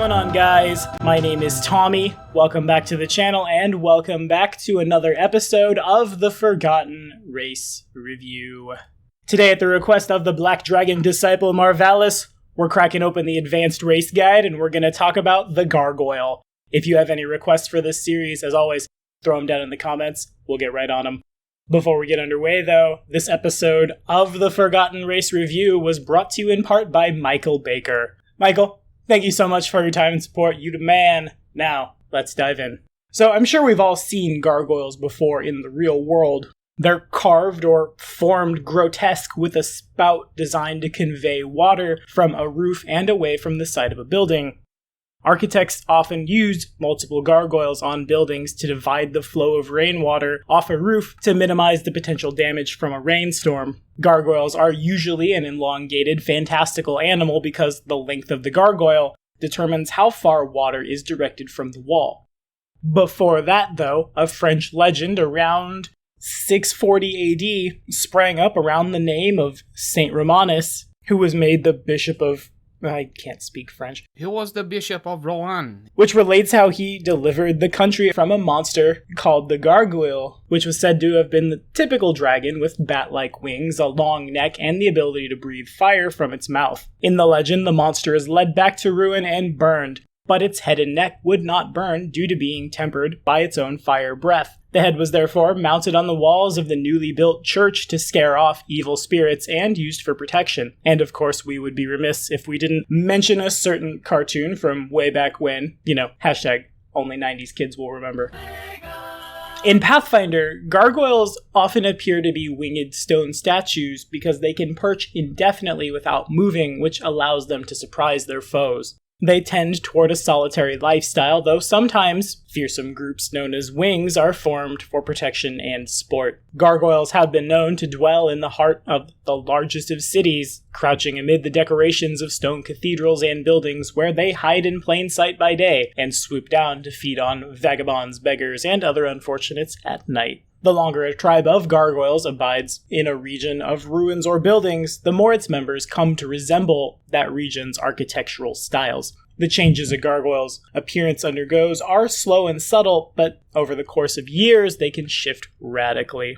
going on, guys? My name is Tommy. Welcome back to the channel, and welcome back to another episode of the Forgotten Race Review. Today, at the request of the Black Dragon Disciple Marvalis, we're cracking open the Advanced Race Guide, and we're going to talk about the Gargoyle. If you have any requests for this series, as always, throw them down in the comments. We'll get right on them. Before we get underway, though, this episode of the Forgotten Race Review was brought to you in part by Michael Baker. Michael, thank you so much for your time and support. You the man. Now, let's dive in. So I'm sure we've all seen gargoyles before in the real world. They're carved or formed grotesque with a spout designed to convey water from a roof and away from the side of a building. Architects often use multiple gargoyles on buildings to divide the flow of rainwater off a roof to minimize the potential damage from a rainstorm. Gargoyles are usually an elongated, fantastical animal because the length of the gargoyle determines how far water is directed from the wall. Before that, though, a French legend around 640 AD sprang up around the name of Saint Romanus, who was made the bishop of... I can't speak French. He was the Bishop of Rouen. Which relates how he delivered the country from a monster called the Gargoyle, which was said to have been the typical dragon with bat-like wings, a long neck, and the ability to breathe fire from its mouth. In the legend, the monster is led back to ruin and burned, but its head and neck would not burn due to being tempered by its own fire breath. The head was therefore mounted on the walls of the newly built church to scare off evil spirits and used for protection. And of course, we would be remiss if we didn't mention a certain cartoon from way back when, hashtag only 90s kids will remember. In Pathfinder, gargoyles often appear to be winged stone statues because they can perch indefinitely without moving, which allows them to surprise their foes. They tend toward a solitary lifestyle, though sometimes fearsome groups known as wings are formed for protection and sport. Gargoyles have been known to dwell in the heart of the largest of cities, crouching amid the decorations of stone cathedrals and buildings where they hide in plain sight by day and swoop down to feed on vagabonds, beggars, and other unfortunates at night. The longer a tribe of gargoyles abides in a region of ruins or buildings, the more its members come to resemble that region's architectural styles. The changes a gargoyle's appearance undergoes are slow and subtle, but over the course of years, they can shift radically.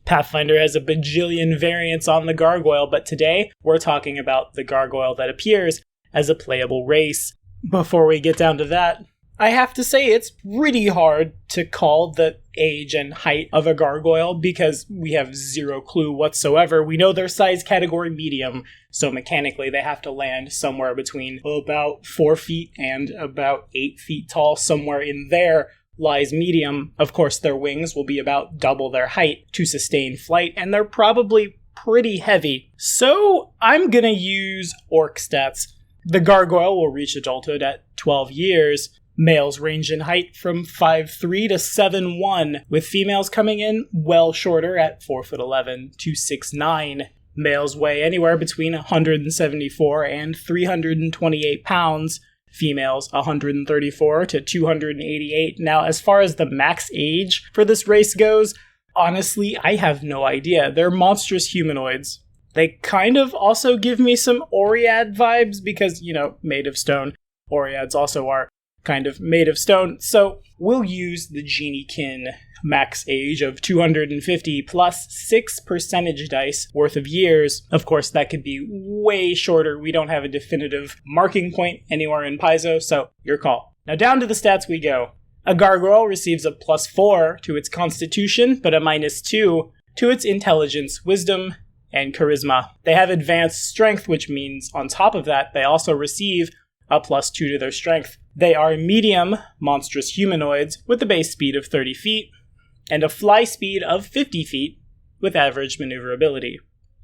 Pathfinder has a bajillion variants on the gargoyle, but today we're talking about the gargoyle that appears as a playable race. Before we get down to that, I have to say it's pretty hard to call the age and height of a gargoyle because we have zero clue whatsoever. We know their size category medium, so mechanically they have to land somewhere between about 4 feet and about 8 feet tall. Somewhere in there lies medium. Of course, their wings will be about double their height to sustain flight, and they're probably pretty heavy. So I'm gonna use orc stats. The gargoyle will reach adulthood at 12 years. Males range in height from 5'3" to 7'1", with females coming in well shorter at 4'11" to 6'9". Males weigh anywhere between 174 and 328 pounds, females 134 to 288. Now, as far as the max age for this race goes, honestly, I have no idea. They're monstrous humanoids. They kind of also give me some Oread vibes because, made of stone. Oreads also are kind of made of stone, so we'll use the Geniekin max age of 250 plus 6 percentage dice worth of years. Of course, that could be way shorter. We don't have a definitive marking point anywhere in Paizo, so your call. Now down to the stats we go. A gargoyle receives a +4 to its constitution, but a -2 to its intelligence, wisdom, and charisma. They have advanced strength, which means on top of that, they also receive a +2 to their strength. They are medium, monstrous humanoids with a base speed of 30 feet and a fly speed of 50 feet with average maneuverability.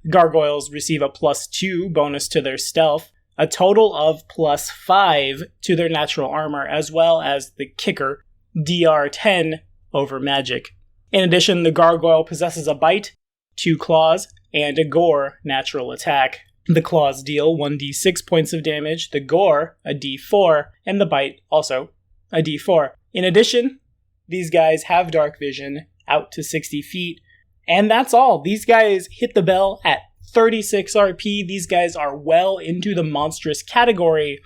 Gargoyles receive a +2 bonus to their stealth, a total of +5 to their natural armor, as well as the kicker, DR10 over magic. In addition, the gargoyle possesses a bite, 2 claws, and a gore natural attack. The claws deal 1d6 points of damage, the gore a d4, and the bite also a d4. In addition, these guys have dark vision out to 60 feet, and that's all. These guys hit the bell at 36 RP. These guys are well into the monstrous category,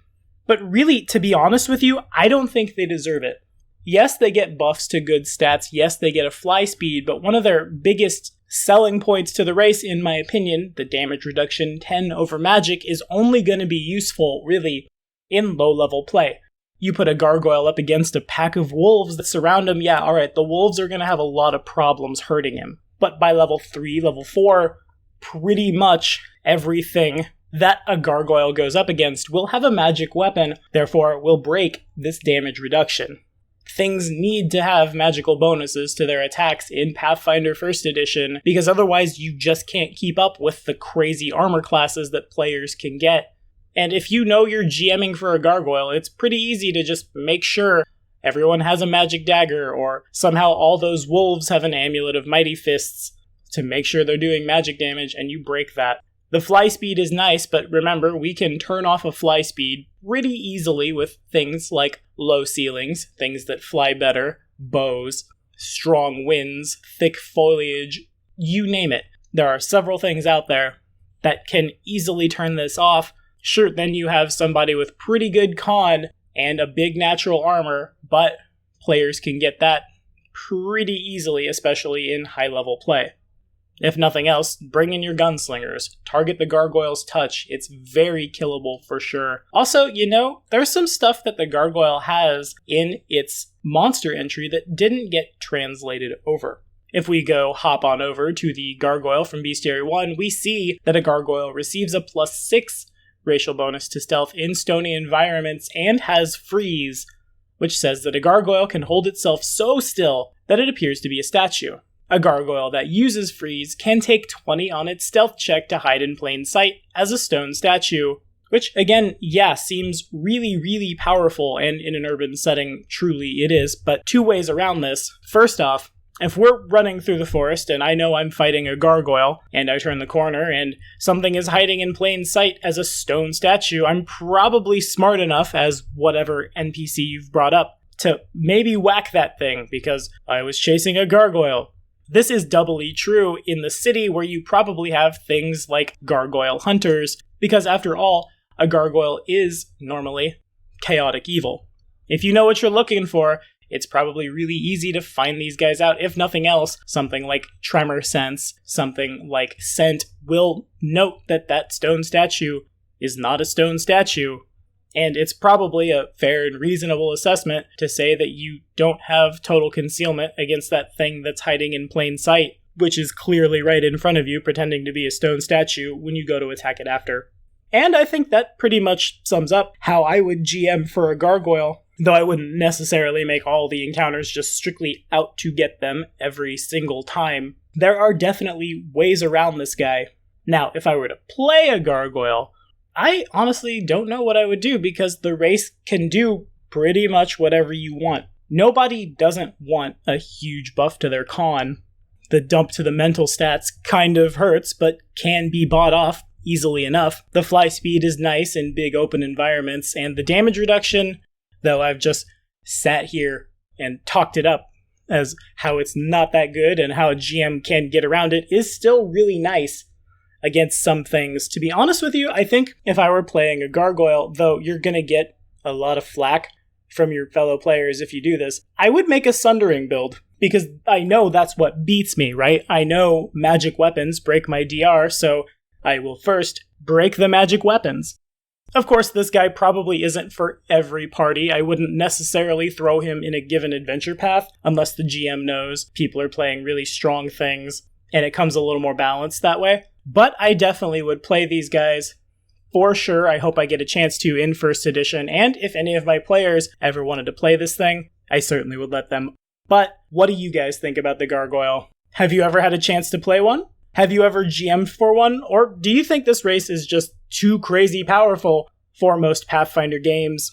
But really, to be honest with you, I don't think they deserve it. Yes, they get buffs to good stats. Yes, they get a fly speed, but one of their biggest selling points to the race, in my opinion, the damage reduction 10 over magic, is only going to be useful, really, in low-level play. You put a gargoyle up against a pack of wolves that surround him, yeah, alright, the wolves are going to have a lot of problems hurting him. But by level 3, level 4, pretty much everything that a gargoyle goes up against will have a magic weapon, therefore will break this damage reduction. Things need to have magical bonuses to their attacks in Pathfinder 1st Edition, because otherwise you just can't keep up with the crazy armor classes that players can get. And if you know you're GMing for a gargoyle, it's pretty easy to just make sure everyone has a magic dagger, or somehow all those wolves have an amulet of mighty fists to make sure they're doing magic damage, and you break that. The fly speed is nice, but remember, we can turn off a fly speed pretty easily with things like low ceilings, things that fly better, bows, strong winds, thick foliage, you name it. There are several things out there that can easily turn this off. Sure, then you have somebody with pretty good con and a big natural armor, but players can get that pretty easily, especially in high-level play. If nothing else, bring in your gunslingers. Target the gargoyle's touch. It's very killable for sure. Also, there's some stuff that the gargoyle has in its monster entry that didn't get translated over. If we go hop on over to the gargoyle from Bestiary 1, we see that a gargoyle receives a +6 racial bonus to stealth in stony environments and has freeze, which says that a gargoyle can hold itself so still that it appears to be a statue. A gargoyle that uses freeze can take 20 on its stealth check to hide in plain sight as a stone statue, which, again, yeah, seems really, really powerful, and in an urban setting, truly it is, but two ways around this. First off, if we're running through the forest and I know I'm fighting a gargoyle, and I turn the corner and something is hiding in plain sight as a stone statue, I'm probably smart enough, as whatever NPC you've brought up, to maybe whack that thing because I was chasing a gargoyle. This is doubly true in the city where you probably have things like gargoyle hunters, because after all, a gargoyle is normally chaotic evil. If you know what you're looking for, it's probably really easy to find these guys out. If nothing else, something like Tremor Sense, something like Scent will note that that stone statue is not a stone statue. And it's probably a fair and reasonable assessment to say that you don't have total concealment against that thing that's hiding in plain sight, which is clearly right in front of you pretending to be a stone statue when you go to attack it after. And I think that pretty much sums up how I would GM for a gargoyle, though I wouldn't necessarily make all the encounters just strictly out to get them every single time. There are definitely ways around this guy. Now, if I were to play a gargoyle, I honestly don't know what I would do, because the race can do pretty much whatever you want. Nobody doesn't want a huge buff to their con. The dump to the mental stats kind of hurts, but can be bought off easily enough. The fly speed is nice in big open environments, and the damage reduction, though I've just sat here and talked it up as how it's not that good and how a GM can get around it, is still really nice against some things. To be honest with you, I think if I were playing a gargoyle, though you're going to get a lot of flack from your fellow players if you do this, I would make a Sundering build, because I know that's what beats me, right? I know magic weapons break my DR, so I will first break the magic weapons. Of course, this guy probably isn't for every party. I wouldn't necessarily throw him in a given adventure path unless the GM knows people are playing really strong things and it comes a little more balanced that way. But I definitely would play these guys for sure. I hope I get a chance to in 1st edition, and if any of my players ever wanted to play this thing, I certainly would let them. But what do you guys think about the gargoyle? Have you ever had a chance to play one? Have you ever GM'd for one? Or do you think this race is just too crazy powerful for most Pathfinder games?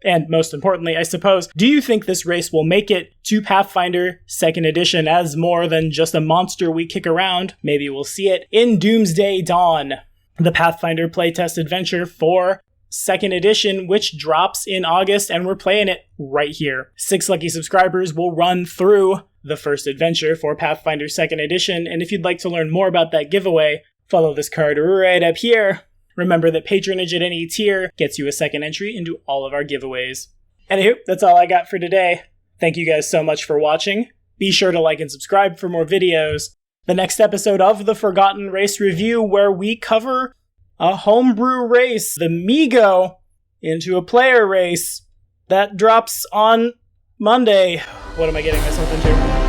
And most importantly, I suppose, do you think this race will make it to Pathfinder 2nd Edition as more than just a monster we kick around? Maybe we'll see it in Doomsday Dawn, the Pathfinder playtest adventure for 2nd Edition, which drops in August, and we're playing it right here. 6 lucky subscribers will run through the first adventure for Pathfinder 2nd Edition, and if you'd like to learn more about that giveaway, follow this card right up here. Remember that patronage at any tier gets you a second entry into all of our giveaways. Anywho, that's all I got for today. Thank you guys so much for watching. Be sure to like and subscribe for more videos. The next episode of the Forgotten Race Review, where we cover a homebrew race, the Migo, into a player race. That drops on Monday. What am I getting myself into?